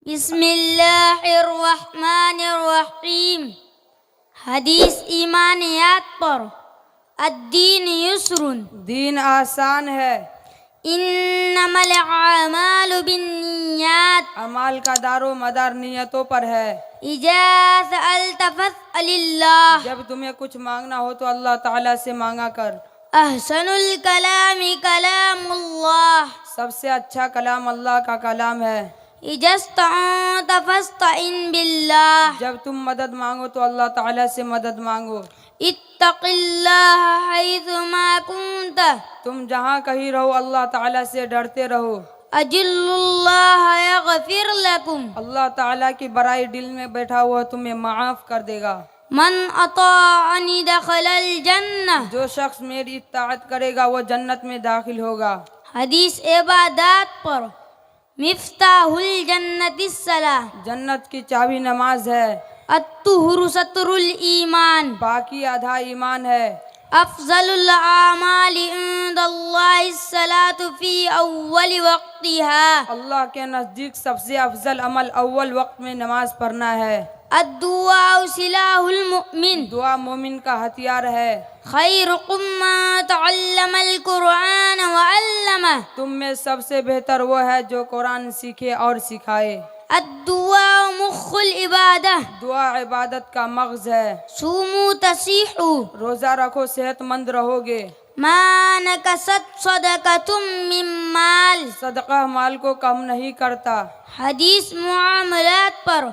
بسم اللہ الرحمن الرحیم۔ حدیث ایمانیات پر الدین یسر، دین آسان ہے۔ انما الاعمال بالنیات، اعمال کا دار و مدار نیتوں پر ہے۔ اذا سألت فاسأل اللہ، جب تمہیں کچھ مانگنا ہو تو اللہ تعالیٰ سے مانگا کر۔ احسن الکلام کلام اللہ، سب سے اچھا کلام اللہ کا کلام ہے۔ اذا استعنت فاستعن باللہ، جب تم مدد مانگو تو اللہ تعالیٰ سے مدد مانگو۔ اتق اللہ حیث ما کنت، تم جہاں کہیں رہو اللہ تعالیٰ سے ڈرتے رہو۔ اجل اللہ یغفر لکم، اللہ تعالیٰ کی برائی دل میں بیٹھا ہوا تمہیں معاف کر دے گا۔ من اطاعنی دخل الجنہ، جو شخص میری اطاعت کرے گا وہ جنت میں داخل ہوگا۔ حدیث عبادات پر مفتاح الجنت الصلاۃ، جنت کی چابی نماز ہے۔ الطہر ستر الایمان، باقی آدھا ایمان ہے۔ افضل الاعمال عند اللہ الصلاۃ فی اول وقتها، اللہ کے نزدیک سب سے افضل عمل اول وقت میں نماز پڑھنا ہے۔ الدعاء سلاح المؤمن، دعا مومن کا ہتھیار ہے۔ خیرکم من تعلم القرآن وعلمہ، تم میں سب سے بہتر وہ ہے جو قرآن سیکھے اور سکھائے۔ الدعاء مخ العبادہ، دعا عبادت کا مغز ہے۔ صوموا تصیحوا، روزہ رکھو صحت مند رہو گے۔ ما نکست صدقۃ من مال، صدقہ مال کو کم نہیں کرتا۔ حدیث معاملات پر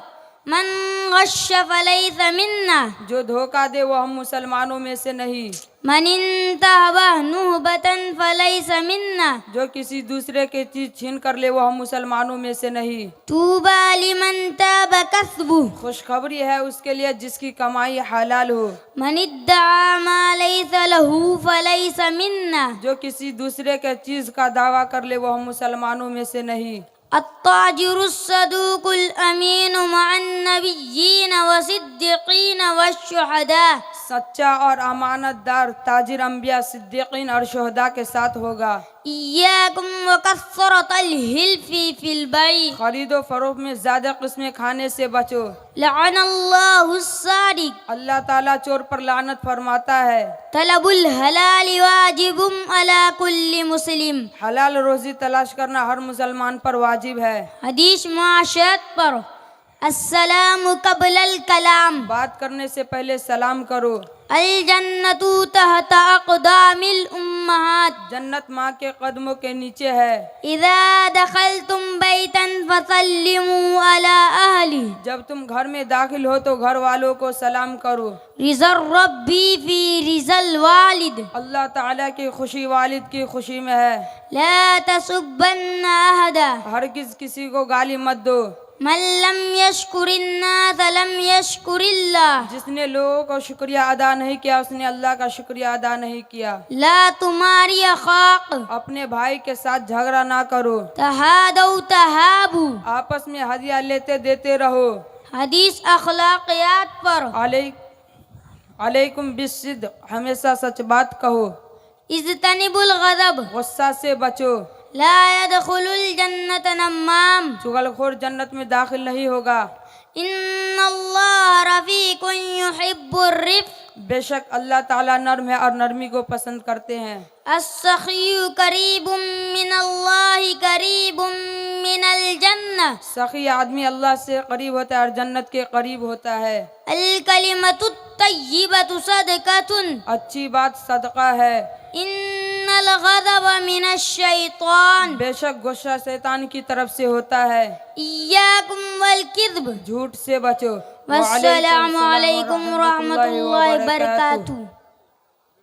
من غش فلیس منا، جو دھوکہ دے وہ ہم مسلمانوں میں سے نہیں۔ من انتہبہ نہبۃ فلیس منا، جو کسی دوسرے کی چیز چھین کر لے وہ ہم مسلمانوں میں سے نہیں۔ طوبی لمن تاب کسبہ، خوشخبری ہے اس کے لیے جس کی کمائی حلال ہو۔ من ادعا ما لیس لہ فلیس منا، جو کسی دوسرے کے چیز کا دعویٰ کر لے وہ ہم مسلمانوں میں سے نہیں۔ التاجر الصدوق الامین مع النبیین والصدیقین والشہداء، سچا اور امانت دار تاجر انبیاء صدیقین اور شہداء کے ساتھ ہوگا۔ ایاکم وکثرۃ الحلف فی البیع، خرید و فروخت میں زیادہ قسمیں کھانے سے بچو۔ لعن اللہ السارق، اللہ تعالیٰ چور پر لعنت فرماتا ہے۔ طلب الحلال واجب علی کل مسلم، حلال روزی تلاش کرنا ہر مسلمان پر واجب ہے۔ حدیث معاشرت پر السلام قبل الکلام، بات کرنے سے پہلے سلام کرو۔ الجنۃ تحت اقدام الامہات، جنت ماں کے قدموں کے نیچے ہے۔ اذا دخلتم بیتا فسلموا علی اہلہ، جب تم گھر میں داخل ہو تو گھر والوں کو سلام کرو۔ رضا الرب فی رضا الوالد، اللہ تعالیٰ کی خوشی والد کی خوشی میں ہے۔ لا تسبن احدا، ہرگز کسی کو گالی مت دو۔ من لم یشکر الناس لم یشکر اللہ، جس نے لوگوں کو شکریہ ادا نہیں کیا اس نے اللہ کا شکریہ ادا نہیں کیا۔ لا تماری اخاق، اپنے بھائی کے ساتھ جھگڑا نہ کرو۔ تہادوا تہابوا، آپس میں ہدیہ لیتے دیتے رہو۔ حدیث اخلاقیات پر علیکم بالصدق، ہمیشہ سچ بات کہو۔ اجتنبوا الغضب، غصہ سے بچو۔ لا يدخل الجنۃ نمام، چغل خور جنت میں داخل نہیں ہوگا۔ ان اللہ رفیق یحب الرفق، بے شک اللہ تعالیٰ نرم ہے اور نرمی کو پسند کرتے ہیں۔ السخی قریب من اللہ قریب من الجنہ، سخی آدمی اللہ سے قریب ہوتا ہے اور جنت کے قریب ہوتا ہے۔ الکلمۃ الطیبۃ صدقۃ، اچھی بات صدقہ ہے۔ ان الغضب من الشیطان، بے شک غصہ شیطان کی طرف سے ہوتا ہے۔ ایاکم والکذب، جھوٹ سے بچو۔ والسلام علیکم ورحمۃ اللہ وبرکاتہ۔